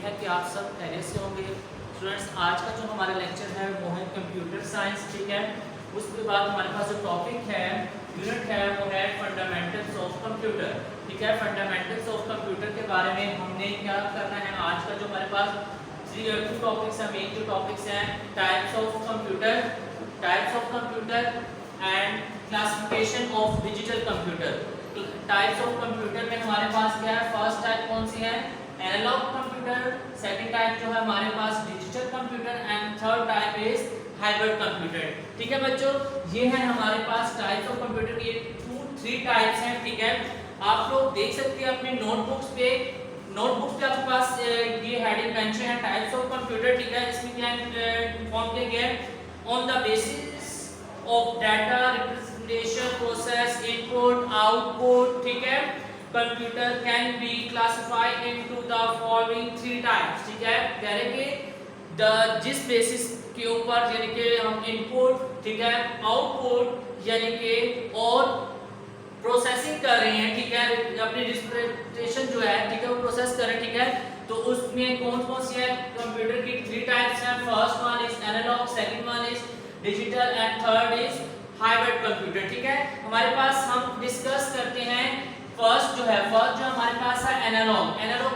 है कि आप सब खैरियत से होंगे। स्टूडेंट्स, आज का जो हमारा लेक्चर है वो है कंप्यूटर साइंस, ठीक है। उसके बाद हमारे पास जो टॉपिक है, यूनिट है, वो है फंडामेंटल्स ऑफ कंप्यूटर, ठीक है। फंडामेंटल्स ऑफ कंप्यूटर के बारे में हमने क्या करना है, आज का जो हमारे पास टू टॉपिक्स है, मेन जो टॉपिक्स हैं, types of computer and classification of digital computer. Types of computer में हमारे पास क्या है, फर्स्ट टाइप कौन सी है, एनालॉग कंप्यूटर, सेकंड टाइप जो है हमारे पास digital computer and third type is hybrid computer, ठीक है बच्चों। ये है हमारे पास टाइप्स ऑफ कंप्यूटर के 3 टाइप्स हैं, ठीक है। आप लोग देख सकते हैं अपने नोटबुक्स पे आपके पास ये हेडिंग मेंशन है टाइप्स ऑफ कंप्यूटर, ठीक है। इसमें क्या इन्फॉर्म किया गया है, on the basis of data representation process input output, ठीक है। Computer can be classified into the following 3 types, ठीक है। कह रहे कि जिस बेसिस के ऊपर यानी कि हम इनपुट, ठीक है, आउटपुट यानी कि और प्रोसेसिंग कर रहे हैं, ठीक है, अपनी रिप्रेजेंटेशन जो है, ठीक है, वो प्रोसेस कर रहे हैं, ठीक है। तो उसमें कौन सी है, कंप्यूटर की 3 टाइप्स हैं। First one is analog, second one is digital and third is hybrid computer, ठीक है। हमारे पास हम डिस्कस करते हैं फर्स्ट जो हमारे पास है एनालॉग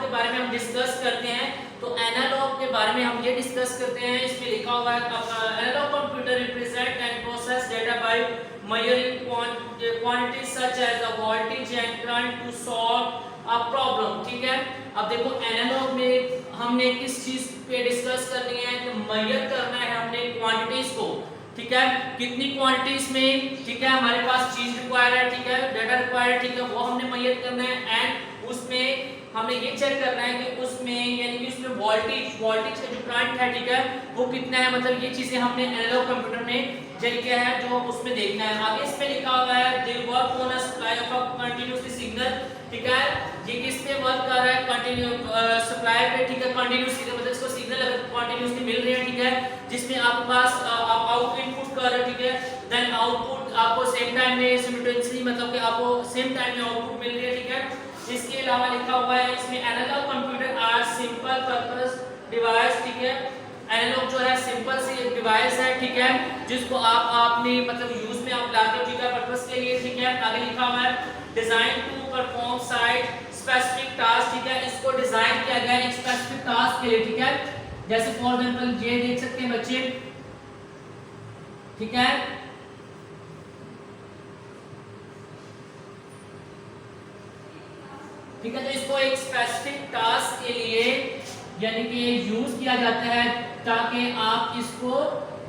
के बारे में हम डिस्कस करते हैं। तो एनालॉग के बारे में हम ये डिस्कस करते हैं, इसमें लिखा हुआ है analogue computer represent and process data by measuring quantities such as the voltage and current to solve a problem, ठीक है। अब देखो एनालॉग में हमने किस चीज पे डिस्कस करनी है, तो मेजर करना है हमने क्वांटिटीज को, ठीक है, कितनी क्वांटिटीज में, ठीक है, हमारे पास चीज रिक्वायर है, ठीक है, डाटा रिक्वायर है, ठीक है, वो हमने मेजर करना है। एंड उसमें हमने ये चेक करना है कि उसमें यानी कि उसमें वोल्टेज का जो करंट है, ठीक है, वो कितना है, मतलब ये चीजें हमने एनालॉग कंप्यूटर में चेक किया है, जो उसमें देखना है। आगे इसमें लिखा हुआ है they work on a supply of a continuously signal, ठीक है, ये किस पे वर्क कर रहा है, कंटीन्यू सप्लाई पे, ठीक है, कंटीन्यूअस सिग्नल मतलब इसको सिग्नल अगर कंटीन्यूअसली मिल रहे हैं, ठीक है, जिसमें आपके पास आप आउट इनपुट कर रहे हैं, ठीक है, देन आउटपुट आपको सेम टाइम में सिमुलेटेनियसली मतलब कि आपको सेम टाइम में आउटपुट मिल रही है, ठीक है। इसके अलावा लिखा हुआ है इसमें analogue computer are simple purpose device, ठीक है। एनालॉग जो है सिंपल सी एक डिवाइस है, ठीक है, जिसको आपने मतलब यूज में आप लाते हो, ठीक है, पर्पस के लिए, ठीक है। आगे लिखा हुआ है design to perform site specific task, ठीक है, इसको डिजाइन किया गया है एक स्पेसिफिक टास्क के लिए, ठीक है। जैसे फॉर एग्जांपल ये देख सकते हैं बच्चे, ठीक है, ठीक है, तो इसको एक स्पेसिफिक टास्क के लिए यानी कि यूज किया जाता है ताकि आप इसको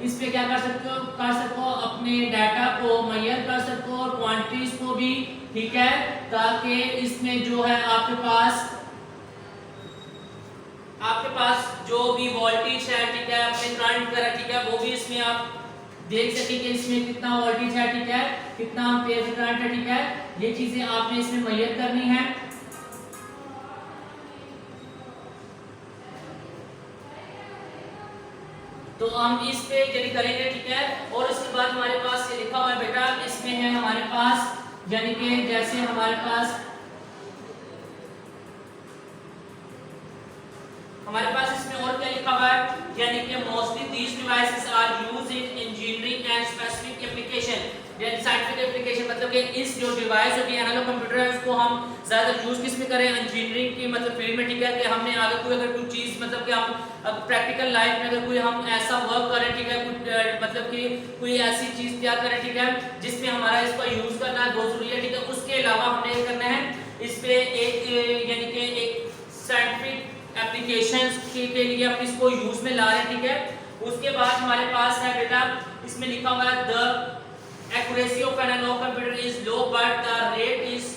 इस पे क्या कर सको अपने डाटा को मेजर कर सको और क्वांटिटीज को भी, ठीक है, ताकि इसमें जो है आपके पास जो भी वोल्टेज है, ठीक है, अपने करंट का, ठीक है, वो भी इसमें आप देख सके कि इसमें कितना वोल्टेज है, ठीक है, कितना एम्पीयर करंट है, ठीक है, ये चीजें आपने इसमें मेजर करनी है। तो हम इस पे यानी करेंगे, ठीक है। और इसके बाद हमारे पास ये लिखा हुआ है बेटा, इसमें है हमारे पास यानी कि जैसे हमारे पास इसमें और क्या लिखा हुआ है, यानी कि mostly these devices are used in engineering and specific application, scientific application, मतलब कि इस जो डिवाइस होती है एनालॉग कंप्यूटर है उसको हम ज्यादा यूज किस में करें, इंजीनियरिंग की मतलब फील्ड में, ठीक है, कि हमने आगे कोई अगर कोई चीज मतलब कि हम प्रैक्टिकल लाइफ में अगर कोई हम ऐसा वर्क करें, ठीक है, कुछ मतलब कि कोई ऐसी चीज तैयार करें, ठीक है, जिसमें हमारा इसका यूज करना बहुत जरूरी है, ठीक है। उसके अलावा हमने ये करना है इस पे एक यानी कि एक साइंटिफिक एप्लीकेशंस के लिए हम इसको यूज में ला रहे हैं, ठीक है। उसके बाद हमारे पास है बेटा, इसमें लिखा हुआ है the accuracy of analog computer is low but the rate is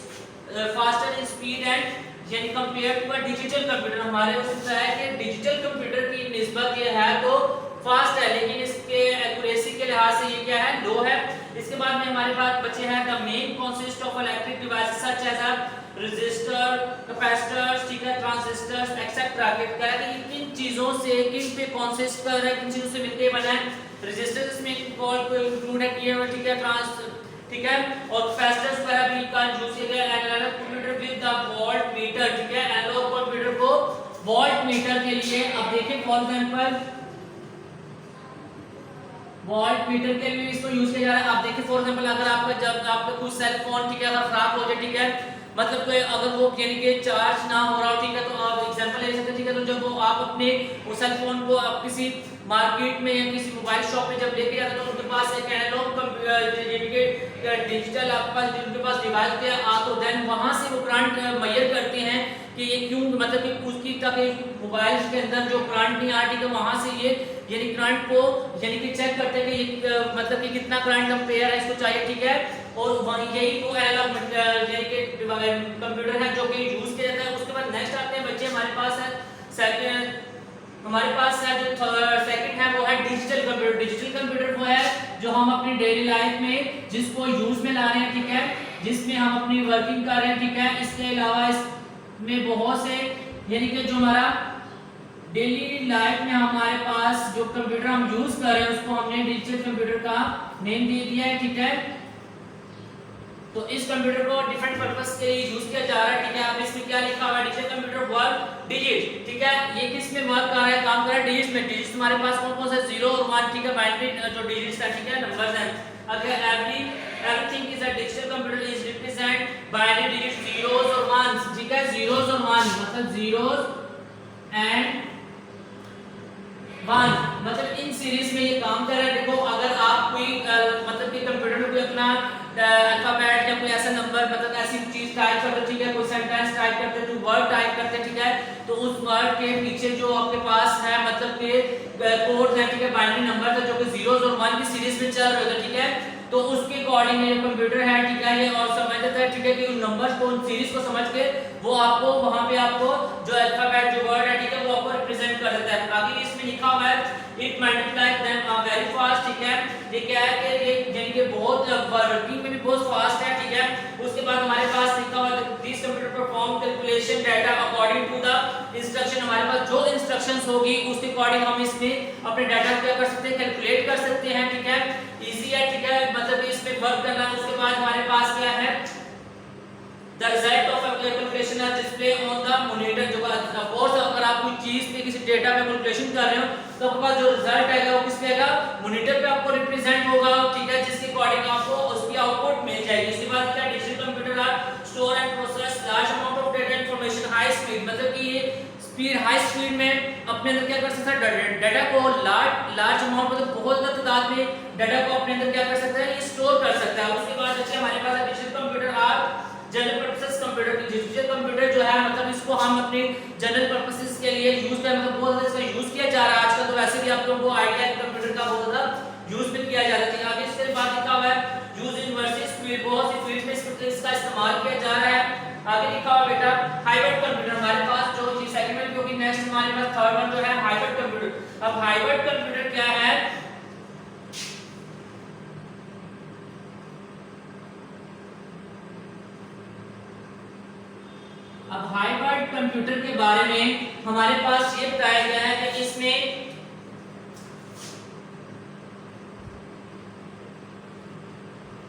faster in speed and यानी compared to a digital computer, हमारे को लगता है कि डिजिटल कंप्यूटर की निस्बत ये है तो फास्ट है, लेकिन इसके एक्यूरेसी के लिहाज से ये क्या है, लो है। इसके बाद में हमारे पास बचे हैं the main consist of electric devices such as a resistor, capacitors, ठीक है, ट्रांजिस्टर्स एक्सेट्रा। क्या है कि किन चीजों से किन पे कंसिस्ट कर रहा है, किन चीजों से मिलके बना है, रेजिस्टर इसमें इंक्लूड है किए हुए, ठीक है, ठीक है, और कैपेसिटर्स वगैरह भी का यूज किया गया। Analogue computer with the voltmeter, ठीक है, एनालॉग कंप्यूटर को वोल्ट मीटर के लिए अब देखिए फॉर एग्जांपल वोल्ट मीटर के लिए इसको यूज किया जा रहा है। आप देखिए फॉर एग्जांपल अगर आपका जब आपका कुछ सेल फोन ठीक है अगर खराब हो जाए ठीक है मतलब कोई अगर वो यानी कि चार्ज ना हो रहा हो ठीक है तो आप एग्जांपल ले सकते हैं ठीक है। तो जब वो आप अपने उस सेल फोन को आप किसी मार्केट में या किसी मोबाइल शॉप में जब लेके जाते हैं तो उनके पास एक एनालॉग यानी कि डिजिटल आपके पास जिनके पास डिवाइस होते हैं तो देन वहां से वो करंट मेजर करते हैं कि ये क्यों मतलब कि उसकी तक मोबाइल के अंदर जो करंट नहीं आ ठीक है वहां से ये यानी करंट को यानी कि चेक करते हैं कि ये मतलब कि कितना करंट एम्पेयर है इसको चाहिए ठीक है। और वही यही वो एनालॉग यानी कि कंप्यूटर है जो कि यूज किया जाता है। उसके बाद नेक्स्ट आते हैं बच्चे हमारे पास है सेकंड हमारे पास है जो सेकंड है वो है डिजिटल कंप्यूटर। डिजिटल कंप्यूटर वो है जो हम अपनी डेली लाइफ में जिसको यूज में ला रहे हैं ठीक है जिसमें हम अपनी वर्किंग कर रहे हैं ठीक है। इसके अलावा इसमें बहुत से यानी कि जो हमारा डेली लाइफ में हमारे पास जो कंप्यूटर हम यूज कर रहे हैं उसको हमने डिजिटल कंप्यूटर का नेम दे दिया है ठीक है। तो इस कंप्यूटर को डिफरेंट पर्पस के लिए यूज किया जा रहा है ठीक है। अब इसमें क्या लिखा हुआ है डिजिटल कंप्यूटर वर्क डिजिट ठीक है। ये किस में वर्क कर रहा है काम कर रहा है डिजिट्स में। डिजिट्स हमारे पास कौन कौन सा 0 और 1 ठीक है बाइनरी जो डिजिट्स है ठीक है नंबर्स हैं। अगर everything is a digital computer is represent binary digits zeros और ones ठीक है। zeros और 1 मतलब zeros and 1 मतलब इन सीरीज में ये काम कर रहा है। देखो अगर आप कोई मतलब कि कंप्यूटर में कोई अपना अल्फाबेट या कोई ऐसा नंबर मतलब ऐसी चीज टाइप करते ठीक है कोई सेंटेंस टाइप करते तो वर्ड टाइप करते ठीक है तो उस वर्ड के पीछे जो आपके पास है मतलब के कोड्स है ठीक है बाइनरी नंबर है जो कि zeros और 1 की सीरीज में चल रहे होते ठीक है। तो उसके अकॉर्डिंग ये कंप्यूटर है ठीक है ये और समझ लेता है ठीक है कि उन नंबर्स को उन सीरीज को समझ के वो आपको वहां पे आपको जो अल्फाबेट जो वर्ड है ठीक है वो आपको रिप्रेजेंट कर देता है। आगे इसमें लिखा हुआ है it multiply them very fast ठीक है। ये क्या है कि ये यानी कि बहुत वर्किंग में भी बहुत फास्ट है ठीक है। उसके बाद हमारे पास लिखा हुआ है this computer perform calculation data according to the instruction. हमारे पास जो इंस्ट्रक्शंस होगी उसके अकॉर्डिंग हम इसमें अपने डाटा क्या कर सकते हैं कैलकुलेट कर सकते हैं ठीक है। इजी है ठीक है मतलब इसमें वर्क करना। उसके बाद हमारे पास क्या है The result of a calculation are display on the monitor जो सपोज अगर आप कोई चीज पे किसी डेटा पे कैलकुलेशन कर रहे हो तो आपके पास जो रिजल्ट आएगा वो किस पे आएगा मॉनिटर पे आपको रिप्रेजेंट होगा ठीक है जिसके अकॉर्डिंग आपको उसकी आउटपुट मिल जाएगी। इसके बाद क्या digital computer are store and process large amount of data information high speed मतलब कि ये स्पीड हाई स्पीड में अपने अंदर क्या कर सकता है डाटा को लार्ज अमाउंट मतलब बहुत ज्यादा तादाद में डाटा को अपने अंदर क्या कर सकता है ये स्टोर कर सकता है। उसके बाद अच्छा हमारे पास digital computer are general purposes computer. Digital computer जो है मतलब इसको हम अपने जनरल पर्पसेस के लिए यूज कर मतलब बहुत ज्यादा इसका यूज किया जा रहा है आजकल। तो वैसे भी आप लोगों को आइडिया है कंप्यूटर का बहुत ज्यादा यूज भी किया जा रहा है। आगे इसके बाद लिखा हुआ है यूज इन वर्सेस फील्ड बहुत सी फील्ड में इसका इस्तेमाल किया जा रहा है। आगे लिखा हुआ बेटा हाइब्रिड कंप्यूटर हमारे पास जो चीज सेकंड में क्योंकि नेक्स्ट हमारे पास थर्ड वन जो है हाइब्रिड कंप्यूटर। अब हाइब्रिड कंप्यूटर क्या है अब हाइब्रिड कंप्यूटर के बारे में हमारे पास ये बताया गया है कि इसमें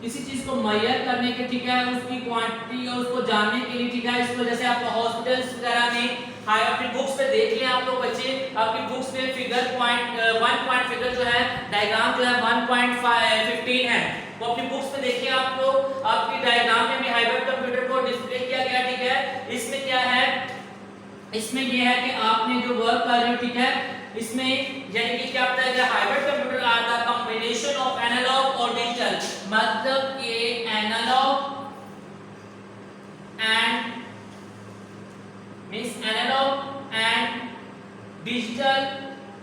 किसी चीज को मेजर करने के ठीक है उसकी क्वांटिटी और उसको जानने के लिए ठीक है इसको जैसे आप हॉस्पिटल्स वगैरह में अपनी बुक्स पे देख लें आप लोग बच्चे आपकी बुक्स में फिगर पॉइंट फिगर जो है डायग्राम जो है 1.15 है वो अपनी बुक्स पे देखिए आप लोग आपकी डायग्राम में भी हाइब्रिड कंप्यूटर को डिस्प्ले किया गया ठीक है। इसमें क्या है इसमें यह है कि आपने जो वर्क कर रहे हो ठीक है इसमें यानी कि क्या बताया गया hybrid computer are the combination of analogue और डिजिटल मतलब ये analogue and means analogue and digital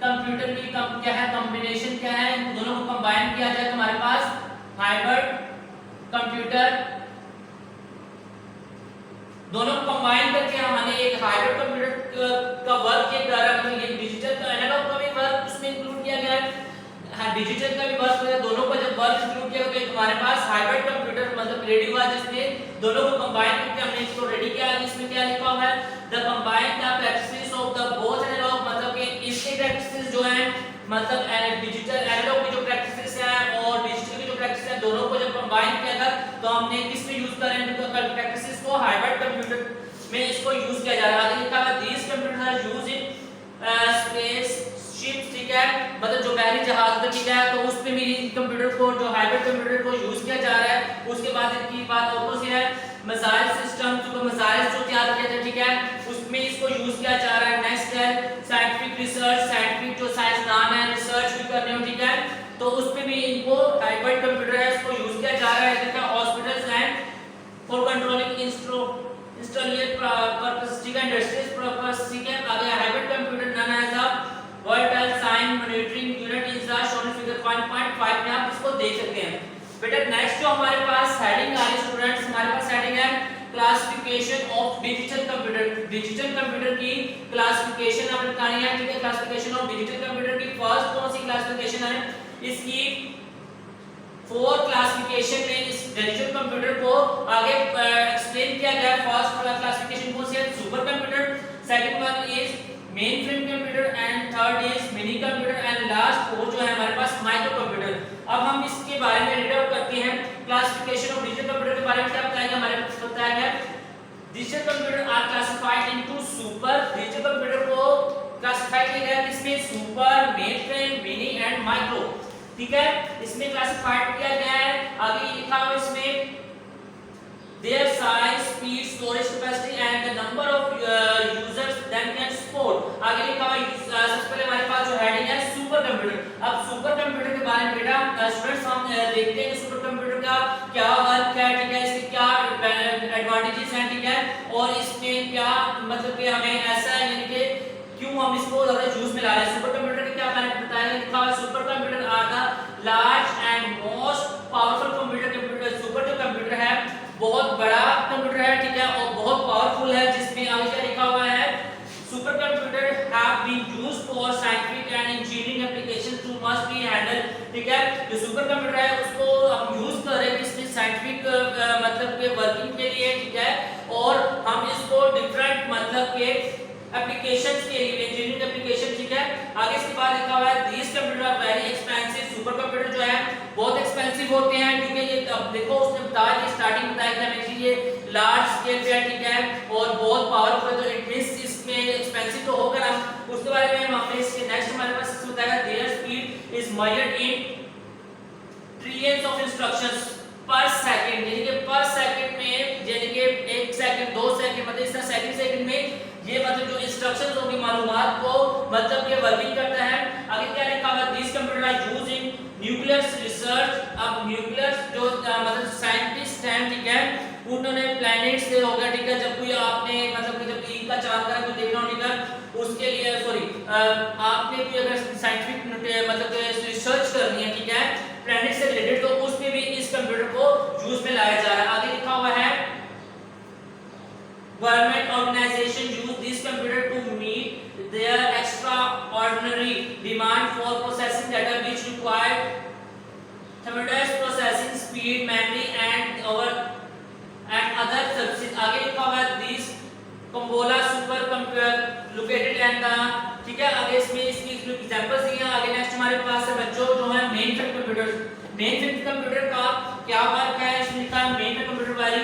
computer की क्या है कॉम्बिनेशन क्या है इन दोनों को कंबाइन किया जाए तो हमारे पास हाइब्रिड कंप्यूटर दोनों को कंबाइन करके हमने एक हाइब्रिड कंप्यूटर का वर्क किया जा रहा है मतलब ये डिजिटल का एनालॉग का भी वर्क उसमें इंक्लूड किया गया है हाँ डिजिटल का भी वर्क किया दोनों को जब वर्क इंक्लूड किया तो हमारे पास हाइब्रिड कंप्यूटर मतलब रेडी हुआ जिसमें दोनों को कंबाइन करके हमने इसको रेडी किया। इसमें क्या लिखा हुआ है the combine the practices of the both analogue मतलब कि इसके प्रैक्टिसेस जो है मतलब डिजिटल एनालॉग की जो प्रैक्टिसेस है और डिजिटल की जो प्रैक्टिस है दोनों को जब कंबाइन किया था तो हमने किस में यूज कर रहे हैं तो प्रैक्टिसेस को हाइब्रिड कंप्यूटर में इसको यूज किया जा रहा है। आगे लिखा है दीस कंप्यूटर्स आर यूज्ड ठीक है, तो उस पे भी कंप्यूटर को जो हाइब्रिड कंप्यूटर को यूज किया जा रहा है। उसके बाद की बात ऑटो से है, मिसाइल सिस्टम जो मिसाइल जो तैयार किया जाए, ठीक है, उसमें इसको यूज किया जा रहा है। नेक्स्ट है साइंटिफिक रिसर्च, साइंटिफिक जो साइंसदान है रिसर्च भी कर रहे हो, ठीक है, तो उस पे भी इनको हाइब्रिड कंप्यूटर है इसको यूज किया जा रहा है। ठीक है, hospitals and for controlling instrument purpose, ठीक है, इंडस्ट्रीज पर्पस, ठीक है। आगे hybrid computer none as a vertical sign monitoring unit is the shown figure 1.5 में आप इसको देख सकते हैं। बेटा नेक्स्ट जो हमारे पास हेडिंग आ रही है स्टूडेंट्स, हमारे पास हेडिंग है classification of digital computer. Digital computer की क्लासिफिकेशन आपने बतानी है, ठीक है। क्लासिफिकेशन ऑफ डिजिटल कंप्यूटर की फर्स्ट कौन सी क्लासिफिकेशन है, इसकी 4 क्लासिफिकेशन में इस डिजिटल कंप्यूटर को आगे एक्सप्लेन किया गया। फर्स्ट क्लासिफिकेशन कौन सी है, super computer, second one is main frame computer and third is mini computer and last 4 जो है हमारे पास माइक्रो कंप्यूटर। अब हम इसके बारे में रीड आउट करते हैं। क्लासिफिकेशन ऑफ डिजिटल कंप्यूटर के बारे में क्या बताया गया, हमारे पास बताया गया digital computer are classified into super. Digital computer को क्लासिफाई किया गया किसमें, super, mainframe, mini and micro, ठीक है, इसमें क्लासिफाइड किया गया है। आगे लिखा हुआ इसमें their size, speed, storage capacity and the number of users that can support। आगे लिखा हुआ सबसे पहले हमारे पास जो हेडिंग है सुपर कंप्यूटर। अब सुपर कंप्यूटर के बारे में बेटा स्टूडेंट्स हम देखते हैं कि सुपर कंप्यूटर का क्या वर्क है, ठीक है, इसके क्या एडवांटेजेस हैं, ठीक है, और इसमें क्या मतलब कि हमें ऐसा यानी कि क्यों हम इसको ज्यादा यूज में ला रहे हैं। सुपर कंप्यूटर के क्या मैंने बताया, लिखा हुआ supercomputer are the large and most powerful computer. Super जो कंप्यूटर है बहुत बड़ा कंप्यूटर है, ठीक है, और बहुत पावरफुल है, जिसमें आगे क्या लिखा हुआ है, supercomputer have been used for scientific and engineering applications to must be handle, ठीक है। जो सुपर कंप्यूटर है उसको हम यूज कर रहे हैं इसमें साइंटिफिक मतलब के वर्किंग के लिए, ठीक है, और हम इसको डिफरेंट मतलब के एप्लीकेशंस के लिए इंजीनियरिंग एप्लीकेशन, ठीक है। आगे इसके बाद लिखा हुआ है these computer are very expensive. Super computer जो है बहुत एक्सपेंसिव होते हैं, ठीक है। ये अब देखो उसने बताया कि स्टार्टिंग बताया कि हमें ये लार्ज स्केल पे है, ठीक है, और बहुत पावरफुल है, तो इट मींस इसमें एक्सपेंसिव तो होगा ना। उसके बारे में हमने इसके नेक्स्ट हमारे पास इसमें बताया there speed is measured in trillions of instructions पर सेकंड, यानी कि पर सेकंड में, यानी कि 1 सेकंड 2 सेकंड मतलब इस तरह सेकंड में ये मतलब जो इंस्ट्रक्शंस होगी मालूमात को मतलब ये वर्किंग करता है। आगे क्या लिखा हुआ है, this computer are used in nuclear research. अब न्यूक्लियर जो मतलब साइंटिस्ट हैं, ठीक है, उन्होंने प्लैनेट से हो गया, ठीक है, जब कोई आपने मतलब कि जब इनका चांद का कोई देखना हो, ठीक है, उसके लिए सॉरी आपने कोई अगर साइंटिफिक मतलब रिसर्च करनी है, ठीक है, प्लैनेट से रिलेटेड, तो उसमें भी इस कंप्यूटर को यूज में लाया जा रहा है। आगे लिखा हुआ है government organization use this computer to meet their extraordinary demand for processing data which require tremendous processing speed, memory and other services। आगे लिखा हुआ है this Combola super computer located and the, ठीक है, आगे इसमें इसकी एग्जांपल्स दिए हैं। आगे नेक्स्ट हमारे पास है बच्चों जो है main frame computer. Main frame computer का क्या वर्क है, इसमें लिखा है मेन फ्रेम कंप्यूटर वाली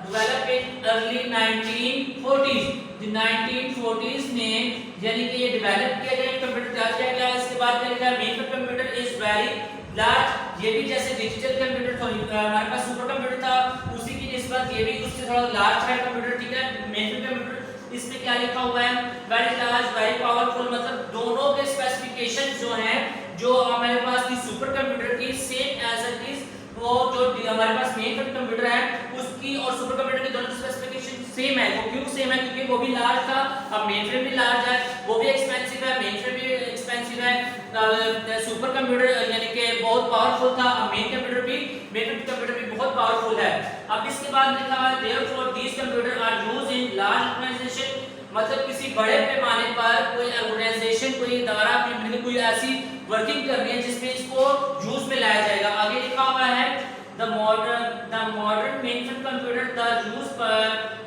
develop in early 1940s। 1940s में यानी कि ये डेवलप किया गया कंप्यूटर तैयार किया गया। इसके बाद क्या लिखा है main frame computer is very large. ये भी जैसे डिजिटल कंप्यूटर था हमारे पास सुपर कंप्यूटर था उसी की निस्बत ये भी उससे थोड़ा लार्ज है कंप्यूटर, ठीक है। मेन फ्रेम कंप्यूटर इसमें क्या लिखा हुआ है, वेरी लार्ज वेरी पावरफुल, मतलब दोनों के स्पेसिफिकेशन जो हैं जो हमारे पास की सुपर कंप्यूटर की सेम एज इट इज, वो जो हमारे पास मेन फ्रेम कंप्यूटर है उसकी और सुपर कंप्यूटर की दोनों स्पेसिफिकेशन सेम है। वो क्यों सेम है, क्योंकि वो भी लार्ज था, अब मेन फ्रेम भी लार्ज है, वो भी एक्सपेंसिव है, मेन फ्रेम भी एक्सपेंसिव है, सुपर कंप्यूटर यानी कि बहुत पावरफुल था, अब मेन फ्रेम कंप्यूटर भी बहुत पावरफुल है। अब इसके बाद लिखा हुआ है therefore these computer are used in large organisation, मतलब किसी बड़े पैमाने पर कोई ऑर्गेनाइजेशन कोई इदारा कोई ऐसी वर्किंग करनी है जिसमें इसको यूज में लाया जाएगा। आगे लिखा हुआ है the modern mainframe computer the use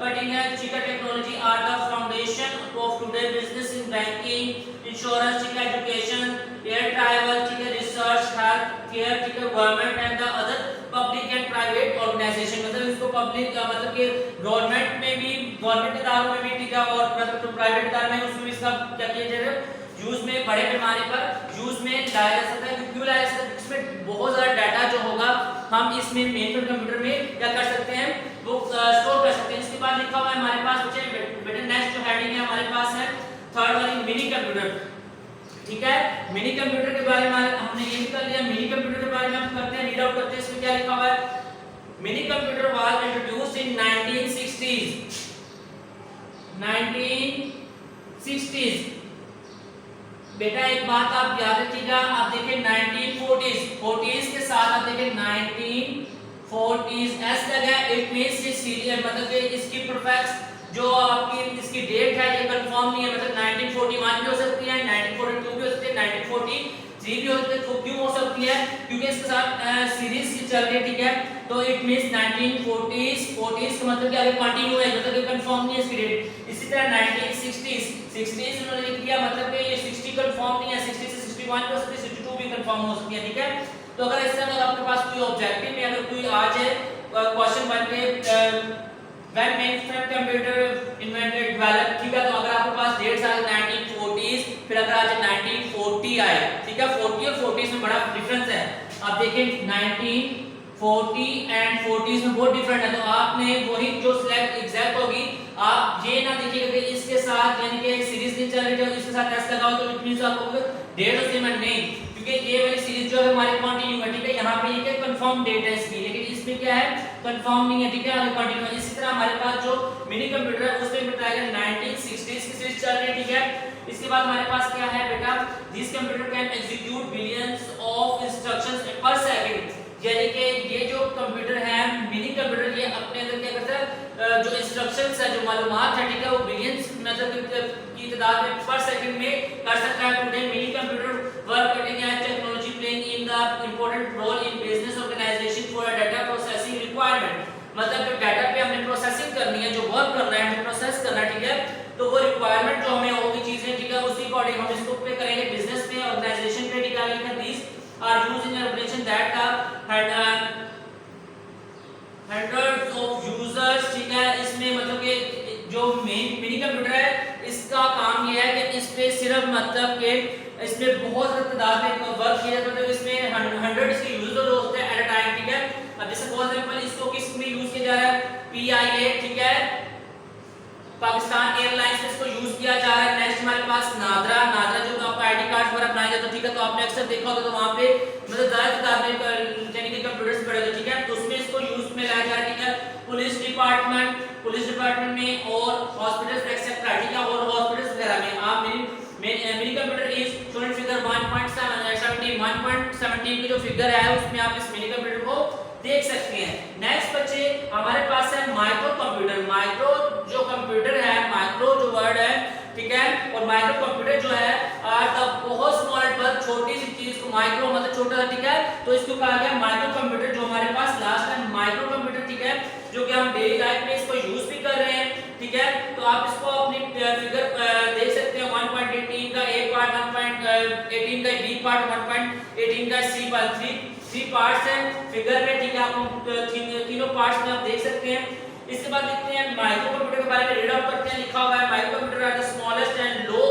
cutting edge चिकर technology are the foundation of today business in banking, insurance, चिकर एजुकेशन, एयर ट्रैवल, चिकर रिसर्च, हेल्थ केयर, चिकर government and the other public and private organization. मतलब इसको public मतलब कि government में भी, गवर्नमेंट इदारों में भी, ठीक है, और मतलब प्राइवेट इदारों में उसमें इसका क्या किया जाएगा यूज में बड़े पैमाने पर यूज में लाया जा सकता है। क्यों लाया जा सकता है? इसमें बहुत ज़्यादा डाटा जो होगा हम इसमें मेन फ्रेम कंप्यूटर में क्या कर सकते हैं, वो स्टोर कर सकते हैं। इसके बाद लिखा हुआ है हमारे पास बच्चे बेटा नेक्स्ट जो हेडिंग है हमारे पास है थर्ड वाली मिनी कंप्यूटर। ठीक है, मिनी कंप्यूटर के बारे में हमने ये भी कर लिया। मिनी कंप्यूटर के बारे में हम करते हैं, रीड आउट करते हैं। इसमें क्या लिखा हुआ है, mini computer was introduced in 1960s। 1960s बेटा एक बात आप याद रखिएगा, आप देखिए 1940s के साथ आप देखिए 1940s एस लगा, इट मींस ये सीरियल मतलब कि इसकी परफेक्ट जो आपकी इसकी डेट है ये कंफर्म नहीं है, मतलब 1941 भी हो सकती है, 1942 भी हो सकती है, 1943 भी हो सकती है। तो क्यों हो सकती है? क्योंकि इसके साथ सीरीज चल रही है। ठीक है, तो इट मींस 1940s का मतलब कि आगे कंटिन्यू है, मतलब कि कंफर्म नहीं है इसकी डेट। इसी तरह 1960s उन्होंने लिख दिया, मतलब कि ये 60 कंफर्म नहीं है, 60 से 61 भी हो सकती है, 62 भी कंफर्म हो सकती है। ठीक है, तो अगर इस तरह आपके पास कोई ऑब्जेक्टिव में अगर कोई आ जाए क्वेश्चन बन के when mainframe computer invented developed, ठीक है, तो अगर आपके पास डेट्स आ 1940s, फिर अगर आज 1940 आए, ठीक है, 40 और 40s में बड़ा डिफरेंस है। आप देखें 1940 एंड 40s में बहुत डिफरेंट है, तो आपने वही जो सिलेक्ट एग्जैक्ट होगी, आप ये ना देखिएगा कि इसके साथ यानी कि सीरीज नहीं चल रही है इसके साथ एस लगाओ तो इट मींस आपको डेट और सेम नहीं, क्योंकि ये वाली सीरीज जो है हमारी कंटिन्यू है। ठीक है, यहाँ पे ये क्या कंफर्म डेट है इसकी, लेकिन इसमें क्या है कंफर्म नहीं है। ठीक है, आगे कंटिन्यू है। इसी तरह हमारे पास जो मिनी कंप्यूटर है उसमें बताया गया 1960s की सीरीज चल रही है। ठीक है, इसके बाद हमारे पास क्या है बेटा, this computer can execute billions of instructions पर सेकंड, यानी कि ये जो कंप्यूटर है मिनी कंप्यूटर ये अपने अंदर क्या करता है जो इंस्ट्रक्शंस है जो मालूमात है, ठीक है, वो बिलियंस मतलब की तादाद में पर सेकंड में कर सकता है। Today minicomputer work cutting edge technology playing in the important role in business organisation for data processing requirement, मतलब जो डाटा पे हमने प्रोसेसिंग करनी है, जो वर्क करना है, हमें प्रोसेस करना है। ठीक है, तो वो रिक्वायरमेंट जो हमें होगी चीजें, ठीक है, उसी अकॉर्डिंग हम इसको पे करेंगे बिजनेस पे, ऑर्गेनाइजेशन पे। ठीक है, लिखा this are used in organisation that had hundreds of users। ठीक है, इसमें मतलब कि जो मिनी कंप्यूटर है इसका काम ये है कि इस पे सिर्फ मतलब कि इसमें बहुत तादाद में वर्क किया जाता है, तो इसमें 100 इसके यूजर होते हैं एट अ टाइम। ठीक है, अब जैसे फॉर एग्जांपल इसको किस में यूज किया जा रहा है, PIA, ठीक है, पाकिस्तान एयरलाइंस में इसको यूज किया जा रहा है। नेक्स्ट हमारे पास नादरा जो आपका आईडी कार्ड पर बनाया जाता है। ठीक है, तो आपने अक्सर देखा होगा तो वहां पे मतलब ज्यादा तादाद में यानी कि कंप्यूटर्स पड़े होते हैं। ठीक है, तो उसमें इसको यूज में लाया जा रहा है। ठीक है, पुलिस डिपार्टमेंट में और हॉस्पिटल्स एक्सेट्रा। ठीक है, और हॉस्पिटल्स वगैरह में आप mini computer is student figure 1.17 की जो फिगर है उसमें आप इस मिनी कंप्यूटर को देख सकते हैं। नेक्स्ट बच्चे हमारे पास है माइक्रो कंप्यूटर। माइक्रो जो कंप्यूटर है, माइक्रो जो वर्ड है, ठीक है, और माइक्रो कंप्यूटर जो है आर द बहुत स्मॉल बट छोटी सी चीज को माइक्रो मतलब छोटा सा। ठीक है, तो इसको कहा गया माइक्रो कंप्यूटर। जो हमारे पास लास्ट है माइक्रो कंप्यूटर, ठीक है, जो कि हम डेली लाइफ में इसको यूज भी कर रहे हैं। ठीक है, तो आप इसको अपनी फिगर देख सकते हैं 1.18 का ए पार्ट, 1.18 का बी पार्ट, 1.18 का सी पार्ट, थ्री पार्ट्स हैं फिगर में। ठीक है, आप तीनों पार्ट्स में आप देख सकते हैं। इसके बाद लिखते हैं माइक्रो कंप्यूटर के बारे में रीड आउट करते हैं। लिखा हुआ है microcomputer are the smallest and low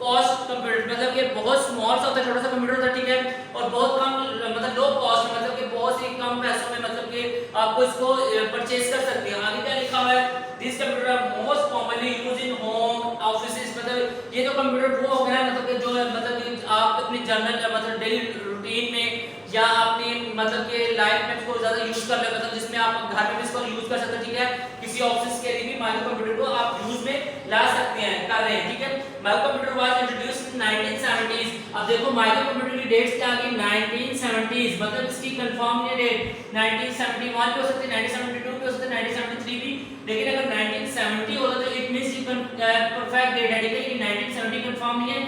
cost computer, मतलब कि बहुत स्मॉल सा होता है, छोटा सा कंप्यूटर होता है। ठीक है, और बहुत कम मतलब लो कॉस्ट मतलब कि बहुत ही कम पैसों में मतलब कि आपको इसको परचेज कर सकते हैं। आगे क्या लिखा हुआ है, this computer are most commonly used in home offices, मतलब ये जो कंप्यूटर वो हो गया मतलब कि जो मतलब आप अपनी जनरल मतलब डेली रूटीन में या अपनी मतलब कि लाइफ में इसको ज्यादा यूज कर ले, मतलब जिसमें आप घर में भी इसको यूज कर सकते हैं। ठीक है, किसी ऑफिस के लिए भी माइक्रो कंप्यूटर को आप यूज में ला सकते हैं, कर रहे हैं। ठीक है, micro computer was introduced in 1970s। अब देखो माइक्रो कंप्यूटर की डेट्स क्या आ गई 1970s, मतलब इसकी कंफर्म नहीं डेट 1971 भी हो सकती है, 1972 भी हो सकती है, 1973 भी, लेकिन अगर 1970 होता तो इट मींस ये परफेक्ट डेट है। ठीक है, लेकिन 1970 कंफर्म नहीं है,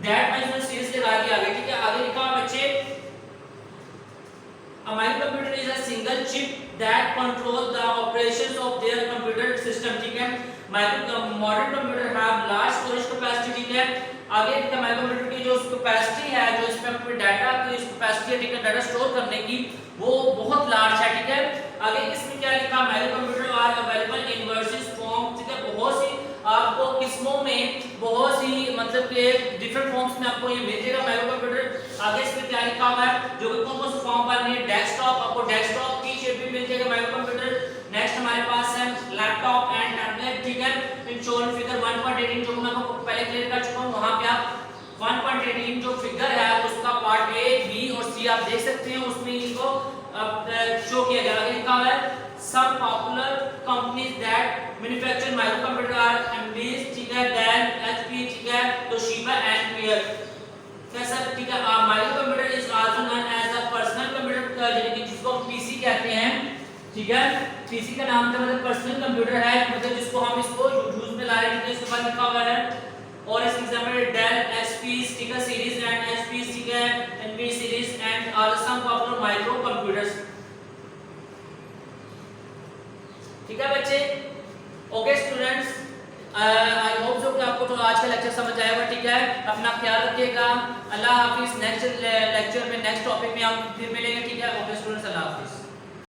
दैट मींस मैं सीरीज लगा दिया आगे। ठीक है, आगे लिखा हुआ बच्चे a microcomputer is a single chip that controls the operations of their computer system। ठीक है, modern computer have large storage capacity। ठीक है, आगे इसका माइक्रोकंप्यूटर की जो कैपेसिटी है, जो इसमें अपने डाटा की कैपेसिटी है, ठीक है, डाटा स्टोर करने की, वो बहुत लार्ज है। ठीक है, आगे इसमें क्या लिखा, microcomputer are available in versus form. ठीक है, बहुत सी आपको किस्मों में बहुत सी मतलब कि डिफरेंट फॉर्म्स में आपको ये मिल जाएगा माइक्रो कंप्यूटर। आगे इसमें क्या लिखा हुआ है, जो कि कौन कौन से फॉर्म पर नहीं, डेस्कटॉप, आपको डेस्कटॉप की शेप भी मिल जाएगा माइक्रो कंप्यूटर। नेक्स्ट हमारे पास है लैपटॉप एंड टैबलेट, ठीक है। इन शोन फिगर 1.18 जो मैं आपको पहले क्लियर कर चुका हूं, वहां पे आप 1.18 जो फिगर है उसका पार्ट ए, बी और सी आप देख सकते हैं, उसमें इनको शो किया गया है। लिखा हुआ है some popular companies that manufacture microcomputer are AMD, ठीक है, Dell, HP, ठीक है, Toshiba and Peer। कैसा, ठीक है, microcomputer is also known as a personal computer, यानी कि जिसको हम पीसी कहते हैं, ठीक है। पीसी का नाम का मतलब पर्सनल कंप्यूटर है, मतलब जिसको हम इसको यूज में ला रहे हैं, इसके बाद लिखा हुआ है। और इस एग्जांपल डेल, एचपी, ठीक है, सीरीज एंड एचपी, ठीक है, Envy series and are some popular microcomputers, ठीक है बच्चे। Okay students, I hope so कि आपको तो आज का लेक्चर समझ आएगा, ठीक है। अपना ख्याल रखिएगा। अल्लाह हाफिज। नेक्स्ट लेक्चर में नेक्स्ट टॉपिक में हम फिर मिलेंगे, ठीक है। ओके स्टूडेंट्स, अल्लाह हाफिज।